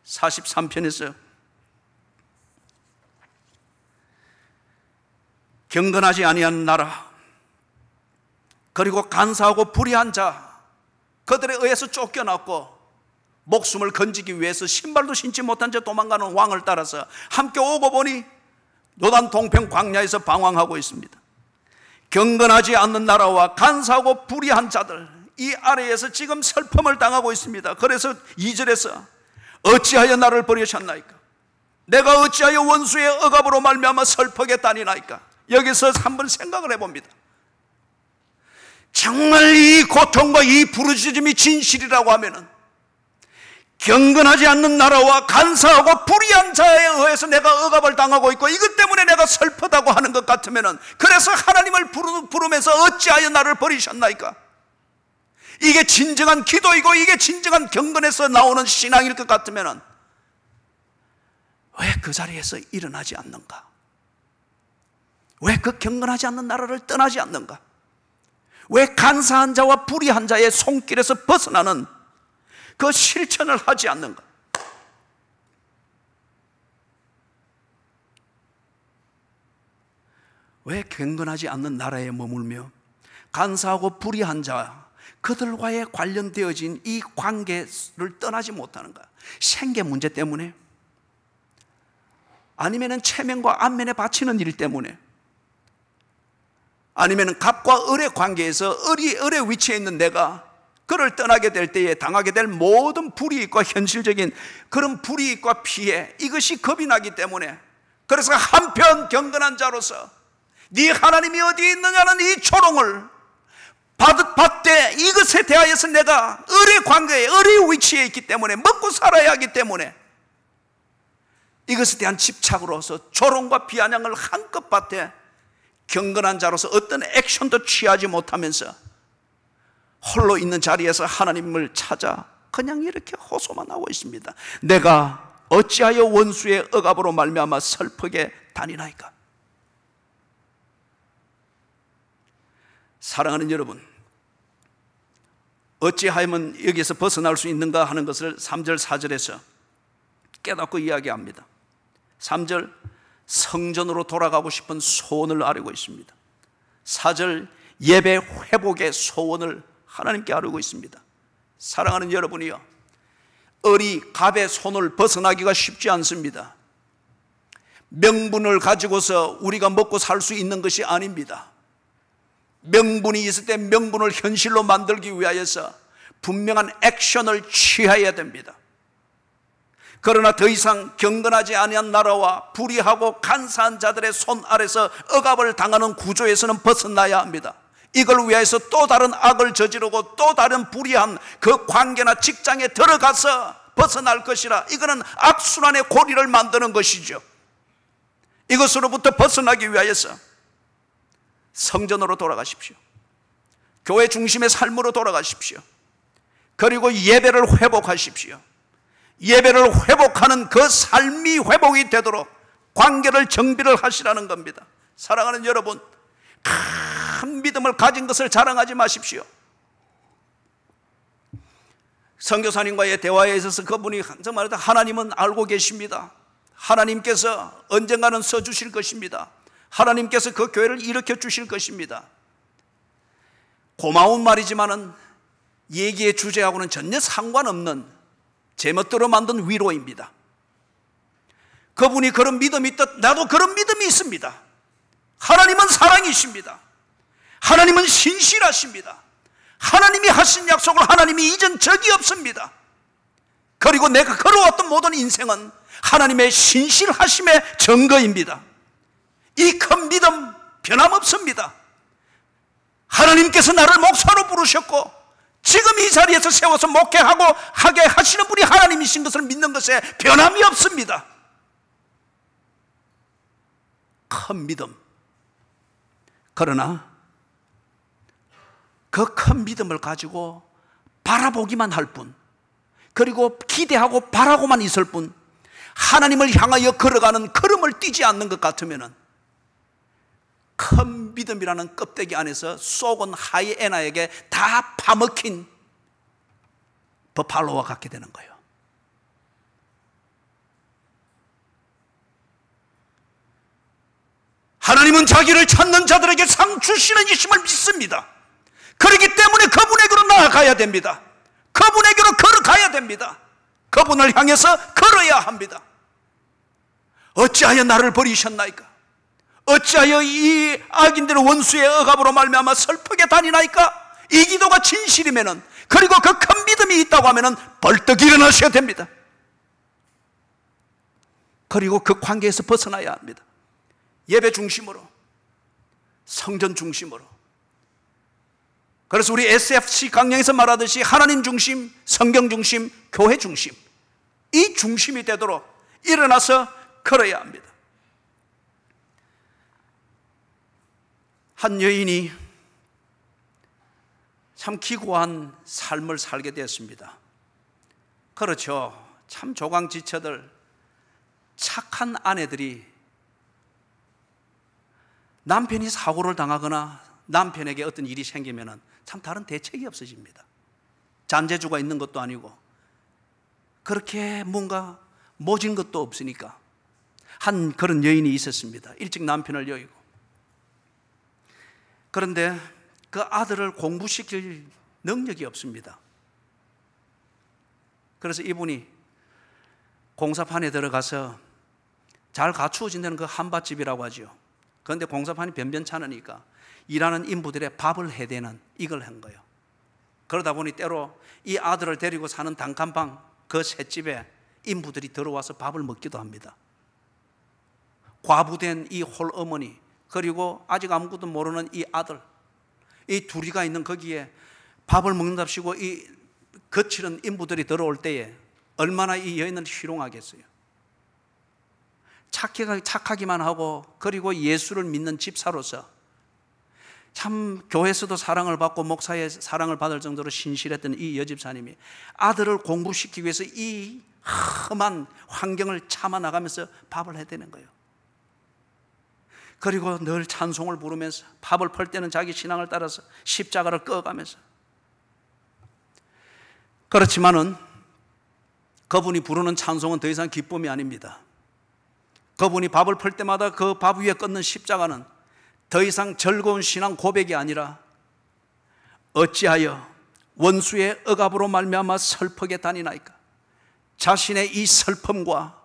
43편에서 경건하지 아니한 나라 그리고 간사하고 불의한 자 그들에 의해서 쫓겨났고 목숨을 건지기 위해서 신발도 신지 못한 채 도망가는 왕을 따라서 함께 오고 보니 요단 동편 광야에서 방황하고 있습니다. 경건하지 않는 나라와 간사하고 불의한 자들 이 아래에서 지금 슬픔을 당하고 있습니다. 그래서 2절에서 어찌하여 나를 버리셨나이까? 내가 어찌하여 원수의 억압으로 말미암아 슬프게 다니나이까? 여기서 한번 생각을 해봅니다. 정말 이 고통과 이 부르짖음이 진실이라고 하면은 경건하지 않는 나라와 간사하고 불의한 자에 의해서 내가 억압을 당하고 있고 이것 때문에 내가 슬프다고 하는 것 같으면은 그래서 하나님을 부르면서 어찌하여 나를 버리셨나이까? 이게 진정한 기도이고 이게 진정한 경건에서 나오는 신앙일 것 같으면은 왜 그 자리에서 일어나지 않는가? 왜 그 경건하지 않는 나라를 떠나지 않는가? 왜 간사한 자와 불의한 자의 손길에서 벗어나는 그 실천을 하지 않는가? 왜 경건하지 않는 나라에 머물며 간사하고 불의한 자 그들과의 관련되어진 이 관계를 떠나지 못하는가? 생계 문제 때문에? 아니면 체면과 안면에 바치는 일 때문에? 아니면 갑과 을의 관계에서 을의 위치에 있는 내가 그를 떠나게 될 때에 당하게 될 모든 불이익과 현실적인 그런 불이익과 피해 이것이 겁이 나기 때문에 그래서 한편 경건한 자로서 네 하나님이 어디에 있느냐는 이 초롱을 받되 이것에 대하여서 내가 을의 관계에 을의 위치에 있기 때문에 먹고 살아야 하기 때문에 이것에 대한 집착으로서 조롱과 비아냥을 한껏 받되 경건한 자로서 어떤 액션도 취하지 못하면서 홀로 있는 자리에서 하나님을 찾아 그냥 이렇게 호소만 하고 있습니다. 내가 어찌하여 원수의 억압으로 말미암아 슬프게 다니나이까? 사랑하는 여러분, 어찌하면 여기서 벗어날 수 있는가 하는 것을 3절 4절에서 깨닫고 이야기합니다. 3절 성전으로 돌아가고 싶은 소원을 아뢰고 있습니다. 4절 예배 회복의 소원을 하나님께 아뢰고 있습니다. 사랑하는 여러분이요, 을이 갑의 손을 벗어나기가 쉽지 않습니다. 명분을 가지고서 우리가 먹고 살 수 있는 것이 아닙니다. 명분이 있을 때 명분을 현실로 만들기 위하여서 분명한 액션을 취해야 됩니다. 그러나 더 이상 경건하지 아니한 나라와 불의하고 간사한 자들의 손 아래서 억압을 당하는 구조에서는 벗어나야 합니다. 이걸 위해서 또 다른 악을 저지르고 또 다른 불의한 그 관계나 직장에 들어가서 벗어날 것이라, 이거는 악순환의 고리를 만드는 것이죠. 이것으로부터 벗어나기 위하여서 성전으로 돌아가십시오. 교회 중심의 삶으로 돌아가십시오. 그리고 예배를 회복하십시오. 예배를 회복하는 그 삶이 회복이 되도록 관계를 정비를 하시라는 겁니다. 사랑하는 여러분, 큰 믿음을 가진 것을 자랑하지 마십시오. 선교사님과의 대화에 있어서 그분이 정말 하나님은 알고 계십니다. 하나님께서 언젠가는 써주실 것입니다. 하나님께서 그 교회를 일으켜 주실 것입니다. 고마운 말이지만은 얘기의 주제하고는 전혀 상관없는 제멋대로 만든 위로입니다. 그분이 그런 믿음이 있듯 나도 그런 믿음이 있습니다. 하나님은 사랑이십니다. 하나님은 신실하십니다. 하나님이 하신 약속을 하나님이 잊은 적이 없습니다. 그리고 내가 걸어왔던 모든 인생은 하나님의 신실하심의 증거입니다. 이 큰 믿음 변함없습니다. 하나님께서 나를 목사로 부르셨고 지금 이 자리에서 세워서 목회하고 하게 하시는 분이 하나님이신 것을 믿는 것에 변함이 없습니다. 큰 믿음. 그러나 그 큰 믿음을 가지고 바라보기만 할 뿐, 그리고 기대하고 바라고만 있을 뿐, 하나님을 향하여 걸어가는 걸음을 뛰지 않는 것 같으면 큰 믿음이라는 껍데기 안에서 쏘은 하이에나에게 다 파먹힌 버팔로와 같게 되는 거예요. 하나님은 자기를 찾는 자들에게 상 주시는 이심을 믿습니다. 그렇기 때문에 그분에게로 나아가야 됩니다. 그분에게로 걸어가야 됩니다. 그분을 향해서 걸어야 합니다. 어찌하여 나를 버리셨나이까? 어찌하여 이 악인들의 원수의 억압으로 말미암아 슬프게 다니나이까? 이 기도가 진실이면은, 그리고 그 큰 믿음이 있다고 하면은 벌떡 일어나셔야 됩니다. 그리고 그 관계에서 벗어나야 합니다. 예배 중심으로, 성전 중심으로. 그래서 우리 SFC 강령에서 말하듯이 하나님 중심, 성경 중심, 교회 중심, 이 중심이 되도록 일어나서 걸어야 합니다. 한 여인이 참 기구한 삶을 살게 되었습니다. 그렇죠. 참 조강지처들, 착한 아내들이 남편이 사고를 당하거나 남편에게 어떤 일이 생기면 참 다른 대책이 없어집니다. 잔재주가 있는 것도 아니고 그렇게 뭔가 모진 것도 없으니까 한 그런 여인이 있었습니다. 일찍 남편을 여의고. 그런데 그 아들을 공부시킬 능력이 없습니다. 그래서 이분이 공사판에 들어가서 잘 갖추어진 데는 그 한밭집이라고 하죠. 그런데 공사판이 변변찮으니까 일하는 인부들의 밥을 해대는 이걸 한 거예요. 그러다 보니 때로 이 아들을 데리고 사는 단칸방 그 셋집에 인부들이 들어와서 밥을 먹기도 합니다. 과부된 이 홀어머니, 그리고 아직 아무것도 모르는 이 아들, 이 둘이가 있는 거기에 밥을 먹는답시고 이 거칠은 인부들이 들어올 때에 얼마나 이 여인은 희롱하겠어요. 착하기만 하고 그리고 예수를 믿는 집사로서 참 교회에서도 사랑을 받고 목사의 사랑을 받을 정도로 신실했던 이 여집사님이 아들을 공부시키기 위해서 이 험한 환경을 참아 나가면서 밥을 해대는 거예요. 그리고 늘 찬송을 부르면서 밥을 펄 때는 자기 신앙을 따라서 십자가를 꺼가면서. 그렇지만은 그분이 부르는 찬송은 더 이상 기쁨이 아닙니다. 그분이 밥을 펄 때마다 그 밥 위에 꽂는 십자가는 더 이상 즐거운 신앙 고백이 아니라 어찌하여 원수의 억압으로 말미암아 슬프게 다니나이까? 자신의 이 슬픔과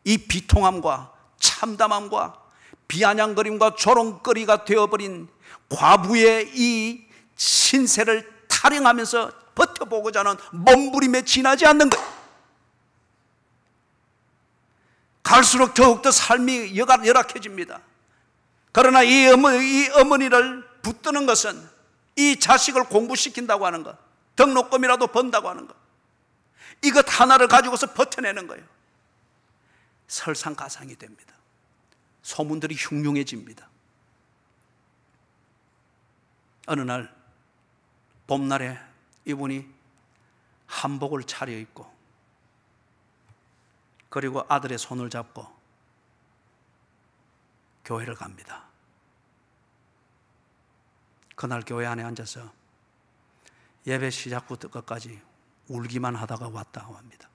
이 비통함과 참담함과 비아냥거림과 조롱거리가 되어버린 과부의 이 신세를 타령하면서 버텨보고자 하는 몸부림에 지나지 않는 거예요. 갈수록 더욱더 삶이 열악해집니다. 그러나 이 어머니를 붙드는 것은 이 자식을 공부시킨다고 하는 것, 등록금이라도 번다고 하는 것, 이것 하나를 가지고서 버텨내는 거예요. 설상가상이 됩니다. 소문들이 흉흉해집니다. 어느 날 봄날에 이분이 한복을 차려입고 그리고 아들의 손을 잡고 교회를 갑니다. 그날 교회 안에 앉아서 예배 시작부터 끝까지 울기만 하다가 왔다고 합니다.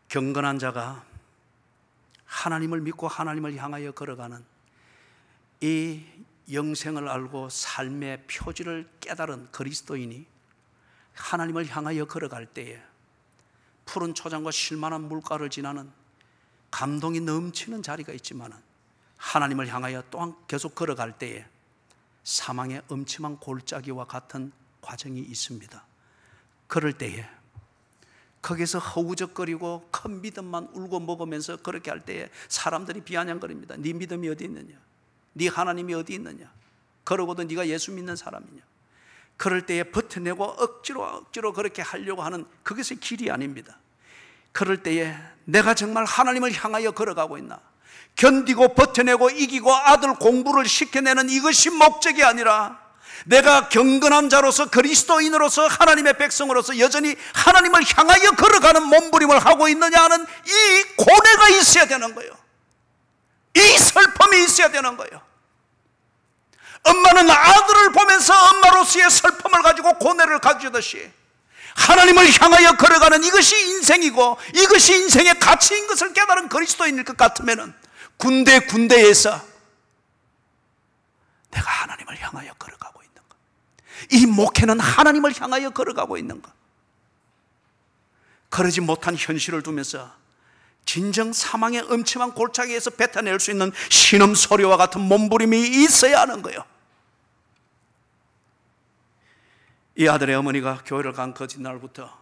경건한 자가 하나님을 믿고 하나님을 향하여 걸어가는 이 영생을 알고 삶의 표지를 깨달은 그리스도인이 하나님을 향하여 걸어갈 때에 푸른 초장과 쉴만한 물가를 지나는 감동이 넘치는 자리가 있지만 하나님을 향하여 또한 계속 걸어갈 때에 사망의 음침한 골짜기와 같은 과정이 있습니다. 그럴 때에 거기서 허우적거리고 큰 믿음만 울고 먹으면서 그렇게 할 때에 사람들이 비아냥거립니다. 네 믿음이 어디 있느냐? 네 하나님이 어디 있느냐? 그러고도 네가 예수 믿는 사람이냐? 그럴 때에 버텨내고 억지로 그렇게 하려고 하는 그것이 길이 아닙니다. 그럴 때에 내가 정말 하나님을 향하여 걸어가고 있나? 견디고 버텨내고 이기고 아들 공부를 시켜내는 이것이 목적이 아니라 내가 경건한 자로서 그리스도인으로서 하나님의 백성으로서 여전히 하나님을 향하여 걸어가는 몸부림을 하고 있느냐 하는 이 고뇌가 있어야 되는 거예요. 이 슬픔이 있어야 되는 거예요. 엄마는 아들을 보면서 엄마로서의 슬픔을 가지고 고뇌를 가지듯이 하나님을 향하여 걸어가는 이것이 인생이고 이것이 인생의 가치인 것을 깨달은 그리스도인일 것 같으면 군데에서 내가 하나님을 향하여 걸어가고 있는 것, 이 목회는 하나님을 향하여 걸어가고 있는 것, 그러지 못한 현실을 두면서 진정 사망의 음침한 골짜기에서 뱉어낼 수 있는 신음소리와 같은 몸부림이 있어야 하는 거예요. 이 아들의 어머니가 교회를 간 거짓날부터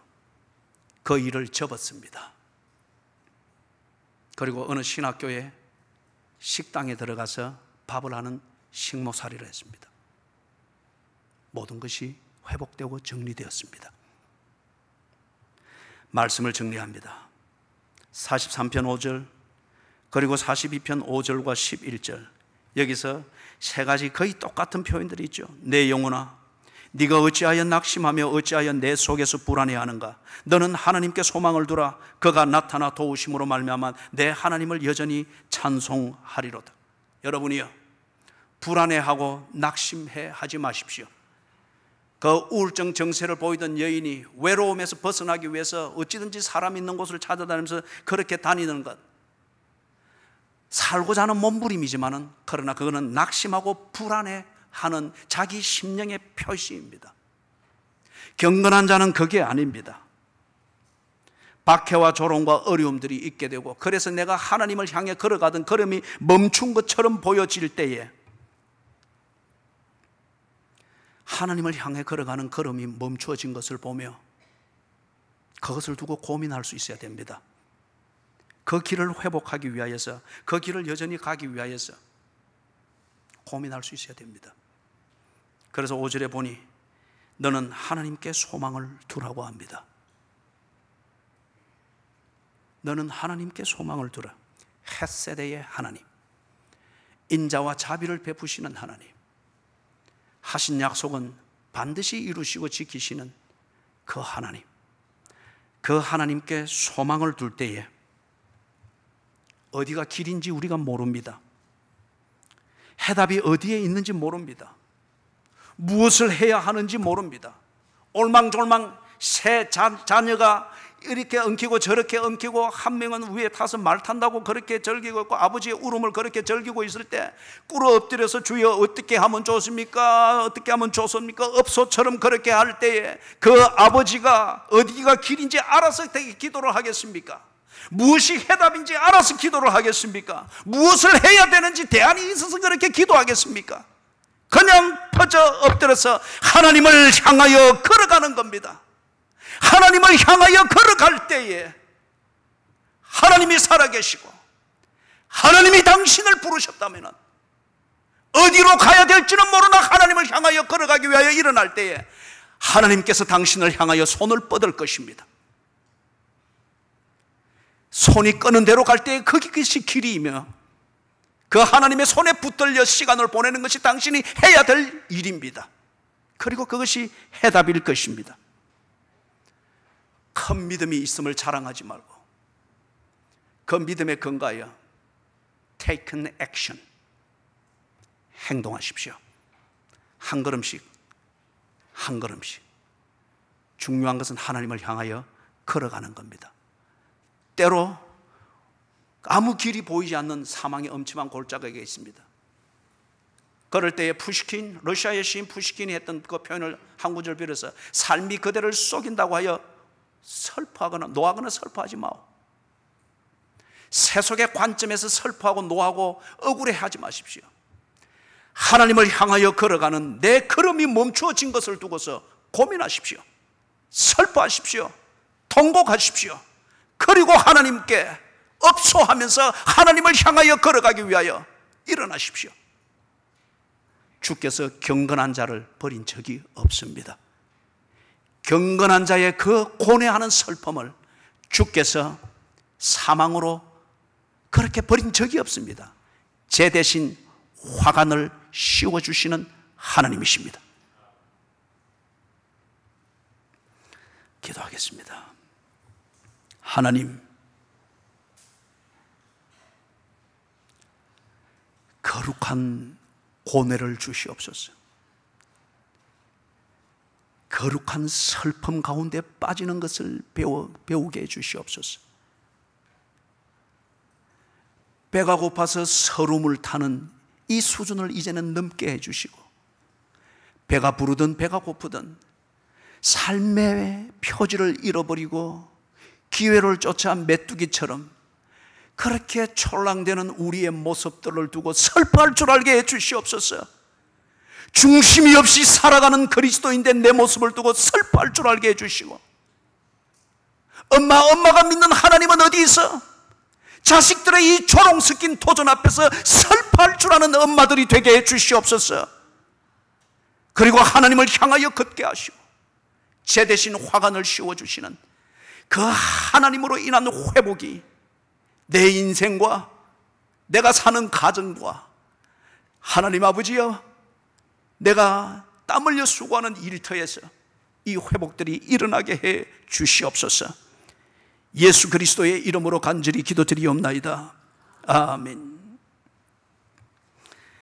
그 일을 접었습니다. 그리고 어느 신학교에 식당에 들어가서 밥을 하는 식모살이를 했습니다. 모든 것이 회복되고 정리되었습니다. 말씀을 정리합니다. 43편 5절 그리고 42편 5절과 11절, 여기서 세 가지 거의 똑같은 표현들이 있죠. 내 영혼아 네가 어찌하여 낙심하며 어찌하여 내 속에서 불안해하는가? 너는 하나님께 소망을 두라. 그가 나타나 도우심으로 말미암아 내 하나님을 여전히 찬송하리로다. 여러분이요, 불안해하고 낙심해 하지 마십시오. 그 우울증 증세를 보이던 여인이 외로움에서 벗어나기 위해서 어찌든지 사람 있는 곳을 찾아다니면서 그렇게 다니는 것, 살고자 하는 몸부림이지만은 그러나 그거는 낙심하고 불안해하는 자기 심령의 표시입니다. 경건한 자는 그게 아닙니다. 박해와 조롱과 어려움들이 있게 되고, 그래서 내가 하나님을 향해 걸어가던 걸음이 멈춘 것처럼 보여질 때에 하나님을 향해 걸어가는 걸음이 멈추어진 것을 보며 그것을 두고 고민할 수 있어야 됩니다. 그 길을 회복하기 위하여서, 그 길을 여전히 가기 위하여서 고민할 수 있어야 됩니다. 그래서 5절에 보니 너는 하나님께 소망을 두라고 합니다. 너는 하나님께 소망을 두라. 헷세대의 하나님, 인자와 자비를 베푸시는 하나님, 하신 약속은 반드시 이루시고 지키시는 그 하나님, 그 하나님께 소망을 둘 때에 어디가 길인지 우리가 모릅니다. 해답이 어디에 있는지 모릅니다. 무엇을 해야 하는지 모릅니다. 올망졸망 새 자녀가 이렇게 엉키고 저렇게 엉키고, 한 명은 위에 타서 말 탄다고 그렇게 즐기고 있고, 아버지의 울음을 그렇게 즐기고 있을 때 꿇어 엎드려서 주여 어떻게 하면 좋습니까? 어떻게 하면 좋습니까? 업소처럼 그렇게 할 때에 그 아버지가 어디가 길인지 알아서 되게 기도를 하겠습니까? 무엇이 해답인지 알아서 기도를 하겠습니까? 무엇을 해야 되는지 대안이 있어서 그렇게 기도하겠습니까? 그냥 퍼져 엎드려서 하나님을 향하여 걸어가는 겁니다. 하나님을 향하여 걸어갈 때에 하나님이 살아계시고 하나님이 당신을 부르셨다면 어디로 가야 될지는 모르나 하나님을 향하여 걸어가기 위하여 일어날 때에 하나님께서 당신을 향하여 손을 뻗을 것입니다. 손이 끄는 대로 갈 때에 그것이 길이이며 그 하나님의 손에 붙들려 시간을 보내는 것이 당신이 해야 될 일입니다. 그리고 그것이 해답일 것입니다. 큰 믿음이 있음을 자랑하지 말고 그 믿음의 근거하여 taken action, 행동하십시오. 한 걸음씩 한 걸음씩. 중요한 것은 하나님을 향하여 걸어가는 겁니다. 때로 아무 길이 보이지 않는 사망의 엄침한 골짜기가 있습니다. 그럴 때에 푸시킨, 러시아의 시인 푸시킨이 했던 그 표현을 한 구절 빌어서 삶이 그대를 속인다고 하여 슬퍼하거나 노하거나 슬퍼하지 마오. 세속의 관점에서 슬퍼하고 노하고 억울해하지 마십시오. 하나님을 향하여 걸어가는 내 걸음이 멈추어진 것을 두고서 고민하십시오. 슬퍼하십시오. 통곡하십시오. 그리고 하나님께 업소하면서 하나님을 향하여 걸어가기 위하여 일어나십시오. 주께서 경건한 자를 버린 적이 없습니다. 경건한 자의 그 고뇌하는 슬픔을 주께서 사망으로 그렇게 버린 적이 없습니다. 제 대신 화관을 씌워주시는 하나님이십니다. 기도하겠습니다. 하나님, 거룩한 고뇌를 주시옵소서. 거룩한 슬픔 가운데 빠지는 것을 배우게 해주시옵소서. 배가 고파서 서름을 타는 이 수준을 이제는 넘게 해주시고, 배가 부르든 배가 고프든 삶의 표지를 잃어버리고 기회를 쫓아 메뚜기처럼 그렇게 촐랑대는 우리의 모습들을 두고 슬퍼할 줄 알게 해주시옵소서. 중심이 없이 살아가는 그리스도인된 내 모습을 두고 슬퍼할 줄 알게 해주시고, 엄마가 믿는 하나님은 어디 있어? 자식들의 이 조롱 섞인 도전 앞에서 슬퍼할 줄 아는 엄마들이 되게 해주시옵소서. 그리고 하나님을 향하여 걷게 하시고 제 대신 화관을 씌워주시는 그 하나님으로 인한 회복이 내 인생과 내가 사는 가정과 하나님 아버지여 내가 땀 흘려 수고하는 일터에서 이 회복들이 일어나게 해 주시옵소서. 예수 그리스도의 이름으로 간절히 기도드리옵나이다. 아멘.